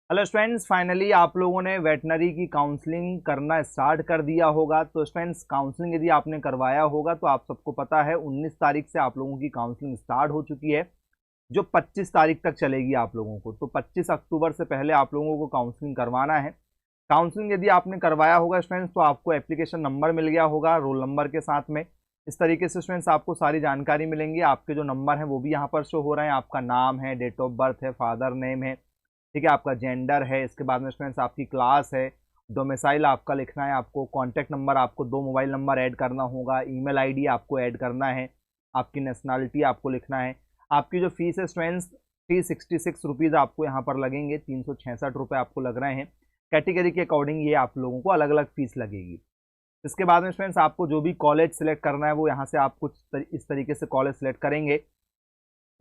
Hello students, finally आप लोगों ने वेटनरी की काउंसलिंग करना स्टार्ट कर दिया होगा। तो स्टूडेंट्स, काउंसलिंग यदि आपने करवाया होगा तो आप सबको पता है 19 तारीख से आप लोगों की काउंसलिंग स्टार्ट हो चुकी है, जो 25 तारीख तक चलेगी आप लोगों को। तो 25 अक्टूबर से पहले आप लोगों को काउंसलिंग करवाना है। काउंसलिंग यदि आपने करवाया होगा स्टूडेंट्स, तो आपको एप्लीकेशन नंबर मिल गया होगा रोल नंबर के साथ में। इस तरीके से स्टूडेंट्स आपको सारी जानकारी मिलेंगी। आपके जो नंबर हैं वो भी यहाँ पर शो हो रहे हैं। आपका नाम है, डेट ऑफ बर्थ है, फादर नेम है, ठीक है, आपका जेंडर है। इसके बाद में स्टूडेंट्स आपकी क्लास है, डोमिसाइल आपका लिखना है, आपको कॉन्टैक्ट नंबर, आपको 2 मोबाइल नंबर ऐड करना होगा, ईमेल आईडी आपको ऐड करना है, आपकी नेशनलिटी आपको लिखना है। आपकी जो फीस है स्टूडेंट्स 366 रुपीज़ आपको यहाँ पर लगेंगे, 366 रुपये आपको लग रहे हैं। कैटेगरी के अकॉर्डिंग ये आप लोगों को अलग अलग फीस लगेगी। इसके बाद में स्टूडेंट्स आपको जो भी कॉलेज सेलेक्ट करना है वो यहाँ से आप कुछ इस तरीके से कॉलेज सेलेक्ट करेंगे।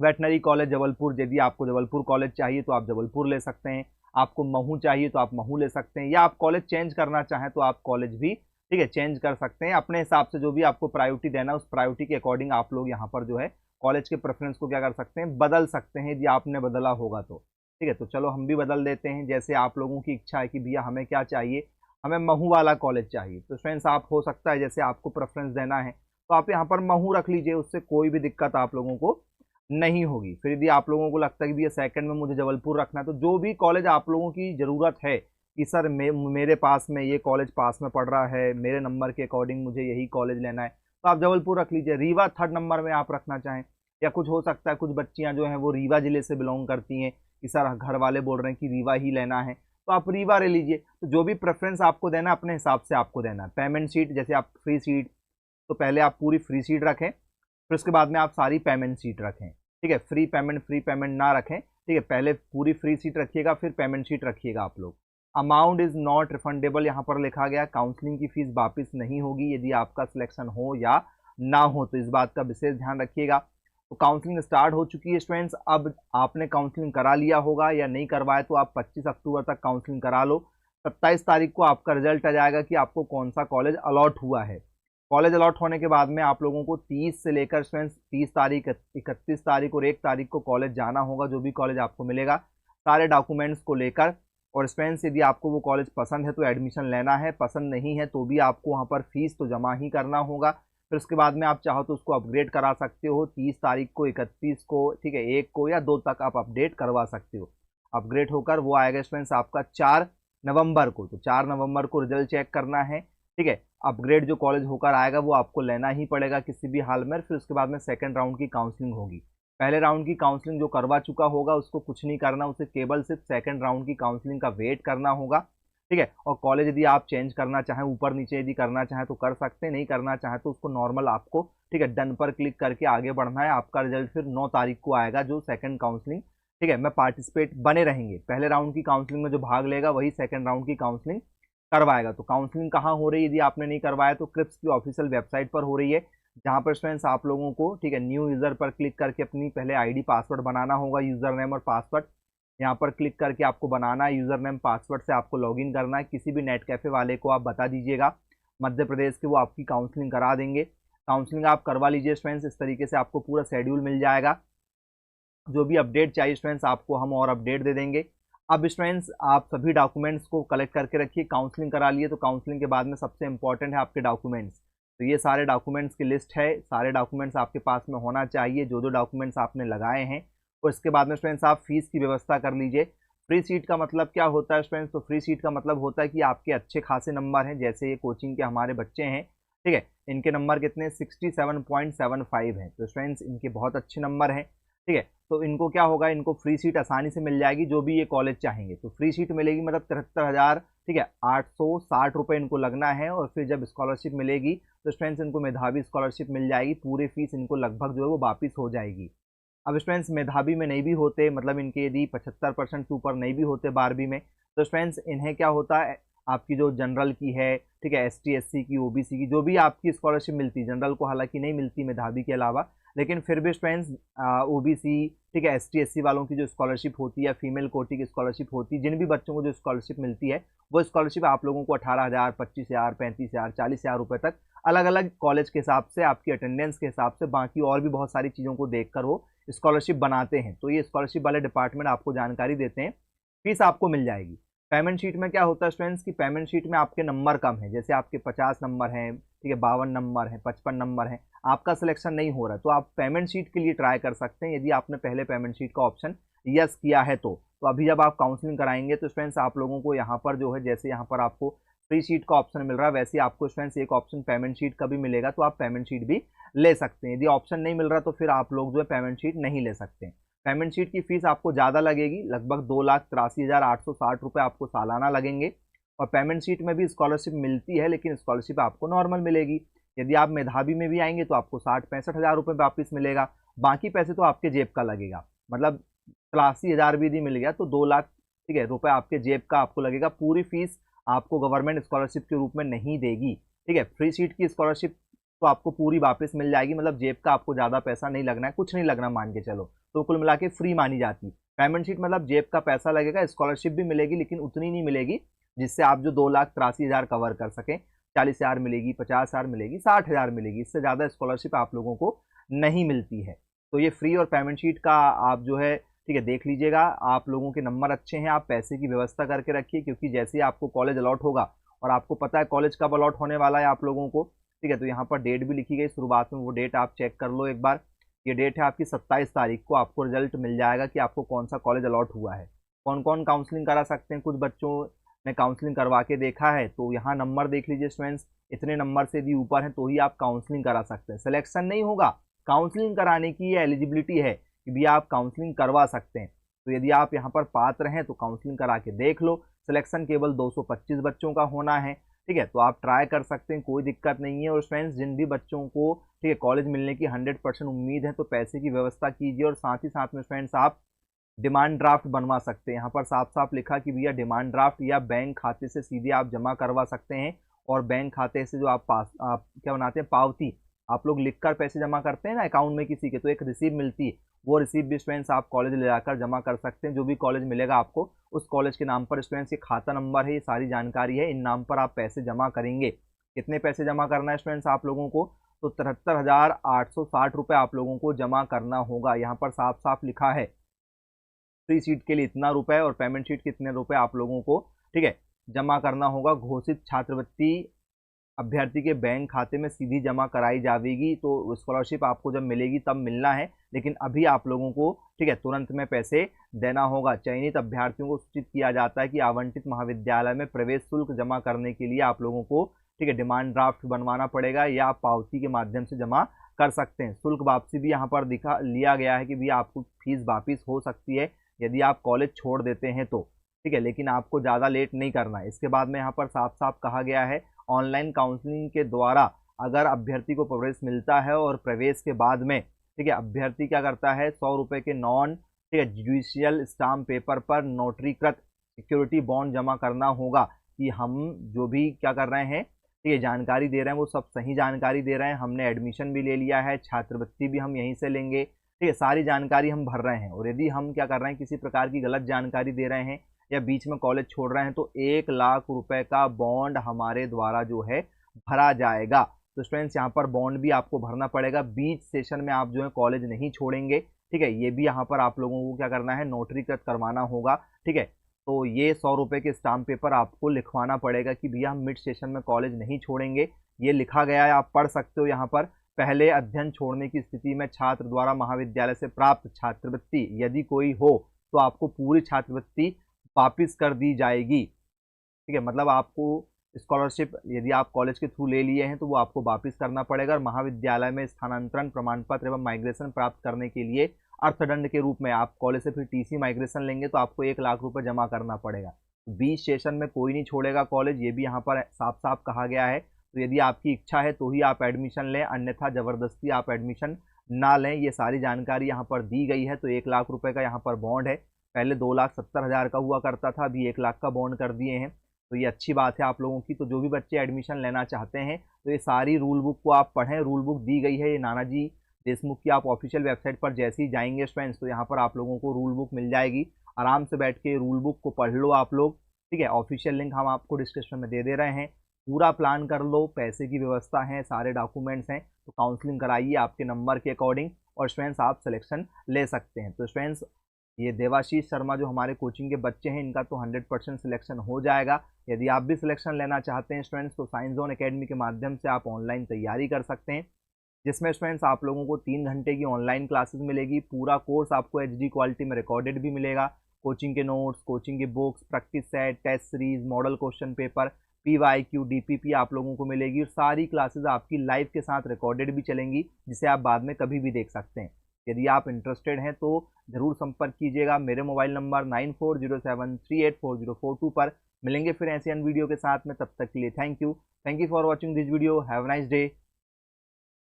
वेटनरी कॉलेज जबलपुर, यदि आपको जबलपुर कॉलेज चाहिए तो आप जबलपुर ले सकते हैं। आपको महू चाहिए तो आप महू ले सकते हैं, या आप कॉलेज चेंज करना चाहें तो आप कॉलेज भी, ठीक है, चेंज कर सकते हैं अपने हिसाब से। जो भी आपको प्रायोरिटी देना है उस प्रायोरिटी के अकॉर्डिंग आप लोग यहाँ पर जो है कॉलेज के प्रेफरेंस को क्या कर सकते हैं, बदल सकते हैं, यदि आपने बदला होगा तो। ठीक है, तो चलो हम भी बदल देते हैं। जैसे आप लोगों की इच्छा है कि भैया हमें क्या चाहिए, हमें महू वाला कॉलेज चाहिए, तो फ्रेंड्स आप हो सकता है जैसे आपको प्रेफरेंस देना है तो आप यहाँ पर महू रख लीजिए, उससे कोई भी दिक्कत आप लोगों को नहीं होगी। फिर यदि आप लोगों को लगता है कि भैया सेकंड में मुझे जबलपुर रखना है, तो जो भी कॉलेज आप लोगों की ज़रूरत है कि सर मेरे पास में ये कॉलेज पास में पड़ रहा है, मेरे नंबर के अकॉर्डिंग मुझे यही कॉलेज लेना है, तो आप जबलपुर रख लीजिए। रीवा थर्ड नंबर में आप रखना चाहें, या कुछ हो सकता है कुछ बच्चियां जो हैं वो रीवा ज़िले से बिलोंग करती हैं कि सर घर वाले बोल रहे हैं कि रीवा ही लेना है, तो आप रीवा ले लीजिए। तो जो भी प्रेफरेंस आपको देना है अपने हिसाब से आपको देना है। पेमेंट शीट, जैसे आप फ्री सीट, तो पहले आप पूरी फ्री सीट रखें, फिर उसके बाद में आप सारी पेमेंट सीट रखें। ठीक है, फ्री पेमेंट ना रखें, ठीक है, पहले पूरी फ्री सीट रखिएगा फिर पेमेंट सीट रखिएगा आप लोग। अमाउंट इज नॉट रिफंडेबल यहाँ पर लिखा गया। काउंसलिंग की फीस वापस नहीं होगी यदि आपका सिलेक्शन हो या ना हो, तो इस बात का विशेष ध्यान रखिएगा। तो काउंसलिंग स्टार्ट हो चुकी है स्टूडेंट्स। अब आपने काउंसलिंग करा लिया होगा या नहीं करवाया तो आप 25 अक्टूबर तक काउंसलिंग करा लो। 27 तारीख को आपका रिजल्ट आ जाएगा कि आपको कौन सा कॉलेज अलॉट हुआ है। कॉलेज अलॉट होने के बाद में आप लोगों को 30 से लेकर स्टूडेंट्स 30 तारीख, 31 तारीख और 1 तारीख को कॉलेज जाना होगा। जो भी कॉलेज आपको मिलेगा सारे डॉक्यूमेंट्स को लेकर। और स्टूडेंट्स यदि आपको वो कॉलेज पसंद है तो एडमिशन लेना है, पसंद नहीं है तो भी आपको वहाँ पर फीस तो जमा ही करना होगा। फिर उसके बाद में आप चाहो तो उसको अपग्रेड करा सकते हो। 30 तारीख को, 31 को, ठीक है, 1 को या 2 तक आप अपडेट करवा सकते हो। अपग्रेड होकर वो आएगा स्टूडेंट्स आपका 4 नवंबर को। तो 4 नवंबर को रिजल्ट चेक करना है, ठीक है। अपग्रेड जो कॉलेज होकर आएगा वो आपको लेना ही पड़ेगा किसी भी हाल में। फिर उसके बाद में सेकंड राउंड की काउंसलिंग होगी। पहले राउंड की काउंसलिंग जो करवा चुका होगा उसको कुछ नहीं करना, उसे केवल सिर्फ सेकंड राउंड की काउंसलिंग का वेट करना होगा, ठीक है। और कॉलेज यदि आप चेंज करना चाहें, ऊपर नीचे यदि करना चाहें तो कर सकते हैं, नहीं करना चाहें तो उसको नॉर्मल आपको, ठीक है, डन पर क्लिक करके आगे बढ़ना है। आपका रिजल्ट फिर 9 तारीख को आएगा, जो सेकंड काउंसलिंग, ठीक है, में पार्टिसिपेट बने रहेंगे। पहले राउंड की काउंसलिंग में जो भाग लेगा वही सेकंड राउंड की काउंसलिंग करवाएगा। तो काउंसलिंग कहाँ हो रही है यदि आपने नहीं करवाया तो क्रिप्स की ऑफिशियल वेबसाइट पर हो रही है, जहाँ पर स्टूडेंट्स आप लोगों को, ठीक है, न्यू यूज़र पर क्लिक करके अपनी पहले आईडी पासवर्ड बनाना होगा। यूज़र नेम और पासवर्ड यहाँ पर क्लिक करके आपको बनाना है। यूज़र नेम पासवर्ड से आपको लॉगिन करना है। किसी भी नेट कैफ़े वाले को आप बता दीजिएगा मध्य प्रदेश के, वो आपकी काउंसलिंग करा देंगे। काउंसलिंग आप करवा लीजिए स्टूडेंट्स। इस तरीके से आपको पूरा शेड्यूल मिल जाएगा। जो भी अपडेट चाहिए स्टूडेंट्स आपको हम और अपडेट दे देंगे। अब स्टूडेंट्स आप सभी डॉक्यूमेंट्स को कलेक्ट करके रखिए। काउंसलिंग करा लिए तो काउंसलिंग के बाद में सबसे इंपॉर्टेंट है आपके डॉक्यूमेंट्स। तो ये सारे डॉक्यूमेंट्स की लिस्ट है, सारे डॉक्यूमेंट्स आपके पास में होना चाहिए जो जो डॉक्यूमेंट्स आपने लगाए हैं। और इसके बाद में स्टूडेंट्स आप फीस की व्यवस्था कर लीजिए। फ्री सीट का मतलब क्या होता है स्टूडेंट्स? तो फ्री सीट का मतलब होता है कि आपके अच्छे खासे नंबर हैं। जैसे ये कोचिंग के हमारे बच्चे हैं, ठीक है, इनके नंबर कितने 67.75 हैं। तो स्टूडेंट्स इनके बहुत अच्छे नंबर हैं, ठीक है। तो इनको क्या होगा, इनको फ्री सीट आसानी से मिल जाएगी जो भी ये कॉलेज चाहेंगे। तो फ्री सीट मिलेगी मतलब 73,000, ठीक है, 860 रुपये इनको लगना है। और फिर जब स्कॉलरशिप मिलेगी तो स्टूडेंट्स इनको मेधावी स्कॉलरशिप मिल जाएगी। पूरी फीस इनको लगभग जो है वो वापस हो जाएगी। अब स्टूडेंट्स मेधावी में नहीं भी होते, मतलब इनके यदि 75% से ऊपर नहीं भी होते 12वीं में, तो स्टूडेंट्स इन्हें क्या होता है, आपकी जो जनरल की है, ठीक है, एसटी एससी की, ओबीसी की, जो भी आपकी स्कॉलरशिप मिलती है, जनरल को हालांकि नहीं मिलती मेधावी के अलावा, लेकिन फिर भी स्टूडेंट्स ओबीसी, ठीक है, एसटी एससी वालों की जो स्कॉलरशिप होती है, फीमेल कोटी की स्कॉलरशिप होती है, जिन भी बच्चों को जो स्कॉलरशिप मिलती है वो स्कॉलरशिप आप लोगों को 18,000, 25,000, 35,000, 40,000 रुपये तक अलग अलग कॉलेज के हिसाब से, आपकी अटेंडेंस के हिसाब से, बाकी और भी बहुत सारी चीज़ों को देखकर वो स्कॉलरशिप बनाते हैं। तो ये स्कॉलरशिप वाले डिपार्टमेंट आपको जानकारी देते हैं फीस आपको मिल जाएगी। पेमेंट शीट में क्या होता है स्टूडेंट्स की पेमेंट शीट में आपके नंबर कम है, जैसे आपके 50 नंबर हैं, ठीक है, 52 नंबर हैं, 55 नंबर हैं, आपका सिलेक्शन नहीं हो रहा है तो आप पेमेंट शीट के लिए ट्राई कर सकते हैं यदि आपने पहले पेमेंट शीट का ऑप्शन यस किया है तो अभी जब आप काउंसलिंग कराएंगे तो स्टूडेंट्स आप लोगों को यहाँ पर जो है, जैसे यहाँ पर आपको फ्री शीट का ऑप्शन मिल रहा है वैसे आपको स्टूडेंट्स एक ऑप्शन पेमेंट शीट का भी मिलेगा, तो आप पेमेंट शीट भी ले सकते हैं। यदि ऑप्शन नहीं मिल रहा तो फिर आप लोग जो है पेमेंट शीट नहीं ले सकते हैं। पेमेंट शीट की फीस आपको ज़्यादा लगेगी, लगभग 2,83,860 रुपये आपको सालाना लगेंगे। और पेमेंट शीट में भी स्कॉलरशिप मिलती है, लेकिन स्कॉलरशिप आपको नॉर्मल मिलेगी। यदि आप मेधावी में भी आएंगे तो आपको 60-65 हज़ार रुपये वापस मिलेगा, बाकी पैसे तो आपके जेब का लगेगा। मतलब 83,000 भी यदि मिल गया तो 2 लाख, ठीक है, रुपये आपके जेब का आपको लगेगा। पूरी फीस आपको गवर्नमेंट स्कॉलरशिप के रूप में नहीं देगी, ठीक है। फ्री सीट की स्कॉलरशिप तो आपको पूरी वापस मिल जाएगी, मतलब जेब का आपको ज़्यादा पैसा नहीं लगना है, कुछ नहीं लगना मान के चलो, तो कुल मिला के फ्री मानी जाती। पेमेंट शीट मतलब जेब का पैसा लगेगा, स्कॉलरशिप भी मिलेगी लेकिन उतनी नहीं मिलेगी जिससे आप जो 2,83,000 कवर कर सकें। 40,000 मिलेगी, 50,000 मिलेगी, 60,000 मिलेगी, इससे ज़्यादा स्कॉलरशिप आप लोगों को नहीं मिलती है। तो ये फ्री और पेमेंट शीट का आप जो है, ठीक है, देख लीजिएगा। आप लोगों के नंबर अच्छे हैं, आप पैसे की व्यवस्था करके रखिए, क्योंकि जैसे ही आपको कॉलेज अलॉट होगा, और आपको पता है कॉलेज कब अलॉट होने वाला है आप लोगों को, ठीक है, तो यहाँ पर डेट भी लिखी गई शुरुआत में, वो डेट आप चेक कर लो एक बार। ये डेट है आपकी 27 तारीख को, आपको रिजल्ट मिल जाएगा कि आपको कौन सा कॉलेज अलॉट हुआ है। कौन कौन काउंसलिंग करा सकते हैं, कुछ बच्चों ने काउंसलिंग करवा के देखा है, तो यहाँ नंबर देख लीजिए स्टूडेंट्स, इतने नंबर से यदि ऊपर हैं तो ही आप काउंसलिंग करा सकते हैं। सिलेक्शन नहीं होगा, काउंसलिंग कराने की ये एलिजिबिलिटी है कि भी आप काउंसलिंग करवा सकते हैं। तो यदि आप यहाँ पर पात्र हैं तो काउंसलिंग करा के देख लो। सिलेक्शन केवल 225 बच्चों का होना है, ठीक है, तो आप ट्राई कर सकते हैं, कोई दिक्कत नहीं है। और फ्रेंड्स जिन भी बच्चों को, ठीक है, कॉलेज मिलने की 100% उम्मीद है तो पैसे की व्यवस्था कीजिए। और साथ ही साथ में फ्रेंड्स आप डिमांड ड्राफ्ट बनवा सकते हैं। यहाँ पर साफ साफ लिखा कि भैया डिमांड ड्राफ्ट या बैंक खाते से सीधे आप जमा करवा सकते हैं। और बैंक खाते से जो आप क्या बनाते हैं, पावती, आप लोग लिखकर पैसे जमा करते हैं ना अकाउंट में किसी के, तो एक रिसीव मिलती है, वो रिसीव भी स्टूडेंट्स आप कॉलेज ले जाकर जमा कर सकते हैं। जो भी कॉलेज मिलेगा आपको, उस कॉलेज के नाम पर स्टूडेंट्स ये खाता नंबर है, ये सारी जानकारी है, इन नाम पर आप पैसे जमा करेंगे। कितने पैसे जमा करना है स्टूडेंट्स आप लोगों को, तो 73,860 रुपये आप लोगों को जमा करना होगा। यहाँ पर साफ साफ लिखा है फ्री सीट के लिए इतना रुपए और पेमेंट शीट कितने रुपए आप लोगों को, ठीक है, जमा करना होगा। घोषित छात्रवृत्ति अभ्यर्थी के बैंक खाते में सीधी जमा कराई जाएगी, तो स्कॉलरशिप आपको जब मिलेगी तब मिलना है, लेकिन अभी आप लोगों को, ठीक है, तुरंत में पैसे देना होगा। चयनित अभ्यर्थियों को सूचित किया जाता है कि आवंटित महाविद्यालय में प्रवेश शुल्क जमा करने के लिए आप लोगों को, ठीक है, डिमांड ड्राफ्ट बनवाना पड़ेगा, या आप पावती के माध्यम से जमा कर सकते हैं। शुल्क वापसी भी यहाँ पर दिखा लिया गया है कि भी आपको फीस वापिस हो सकती है यदि आप कॉलेज छोड़ देते हैं तो, ठीक है, लेकिन आपको ज़्यादा लेट नहीं करना है। इसके बाद में यहाँ पर साफ साफ कहा गया है ऑनलाइन काउंसलिंग के द्वारा अगर अभ्यर्थी को प्रवेश मिलता है और प्रवेश के बाद में, ठीक है, अभ्यर्थी क्या करता है, 100 रुपये के नॉन, ठीक है, जुडिशियल स्टाम्प पेपर पर नोटरीकृत सिक्योरिटी बॉन्ड जमा करना होगा कि हम जो भी क्या कर रहे हैं, ठीक है, जानकारी दे रहे हैं वो सब सही जानकारी दे रहे हैं, हमने एडमिशन भी ले लिया है, छात्रवृत्ति भी हम यहीं से लेंगे, ठीक है, सारी जानकारी हम भर रहे हैं। और यदि हम क्या कर रहे हैं, किसी प्रकार की गलत जानकारी दे रहे हैं या बीच में कॉलेज छोड़ रहे हैं तो 1,00,000 रुपए का बॉन्ड हमारे द्वारा जो है भरा जाएगा। तो स्टूडेंट्स यहाँ पर बॉन्ड भी आपको भरना पड़ेगा, बीच सेशन में आप जो है कॉलेज नहीं छोड़ेंगे, ठीक है, ये भी यहाँ पर आप लोगों को क्या करना है, नोटरीकृत करवाना होगा, ठीक है। तो ये 100 रुपये के स्टाम्प पेपर आपको लिखवाना पड़ेगा कि भैया हम मिड सेशन में कॉलेज नहीं छोड़ेंगे, ये लिखा गया है, आप पढ़ सकते हो यहाँ पर। पहले अध्ययन छोड़ने की स्थिति में छात्र द्वारा महाविद्यालय से प्राप्त छात्रवृत्ति यदि कोई हो तो आपको पूरी छात्रवृत्ति वापिस कर दी जाएगी, ठीक है, मतलब आपको स्कॉलरशिप यदि आप कॉलेज के थ्रू ले लिए हैं तो वो आपको वापिस करना पड़ेगा। और महाविद्यालय में स्थानांतरण प्रमाण पत्र एवं माइग्रेशन प्राप्त करने के लिए अर्थदंड के रूप में आप कॉलेज से फिर टीसी माइग्रेशन लेंगे तो आपको 1,00,000 रुपये जमा करना पड़ेगा। 20 सेशन में कोई नहीं छोड़ेगा कॉलेज, ये भी यहाँ पर साफ साफ कहा गया है। तो यदि आपकी इच्छा है तो ही आप एडमिशन लें, अन्यथा ज़बरदस्ती आप एडमिशन ना लें। ये सारी जानकारी यहाँ पर दी गई है। तो 1,00,000 रुपये का यहाँ पर बॉन्ड है, पहले 2,70,000 का हुआ करता था, अभी 1,00,000 का बॉन्ड कर दिए हैं। तो ये अच्छी बात है आप लोगों की। तो जो भी बच्चे एडमिशन लेना चाहते हैं तो ये सारी रूल बुक को आप पढ़ें, रूल बुक दी गई है ये नानाजी देशमुख की, आप ऑफिशियल वेबसाइट पर जैसे ही जाएंगे फ्रेंड्स तो यहाँ पर आप लोगों को रूल बुक मिल जाएगी। आराम से बैठ के रूल बुक को पढ़ लो आप लोग, ठीक है। ऑफिशियल लिंक हम आपको डिस्क्रिप्शन में दे रहे हैं, पूरा प्लान कर लो, पैसे की व्यवस्था है, सारे डॉक्यूमेंट्स हैं, तो काउंसलिंग कराइए आपके नंबर के अकॉर्डिंग और स्टूडेंट्स आप सिलेक्शन ले सकते हैं। तो स्टूडेंट्स ये देवाशीष शर्मा जो हमारे कोचिंग के बच्चे हैं, इनका तो 100% सिलेक्शन हो जाएगा। यदि आप भी सिलेक्शन लेना चाहते हैं स्टूडेंट्स, तो साइंस जोन एकेडमी के माध्यम से आप ऑनलाइन तैयारी कर सकते हैं, जिसमें स्टूडेंट्स आप लोगों को 3 घंटे की ऑनलाइन क्लासेस मिलेगी। पूरा कोर्स आपको HD क्वालिटी में रिकॉर्डेड भी मिलेगा। कोचिंग के नोट्स, कोचिंग की books, practice set, test series, model question paper, PYQ, DPP आप लोगों को मिलेगी। और सारी क्लासेस आपकी लाइव के साथ रिकॉर्डेड भी चलेंगी, जिसे आप बाद में कभी भी देख सकते हैं। यदि आप इंटरेस्टेड हैं तो ज़रूर संपर्क कीजिएगा मेरे मोबाइल नंबर 9407384042 पर। मिलेंगे फिर ऐसे अन्य वीडियो के साथ में, तब तक के लिए thank you for watching this video. Have a nice day.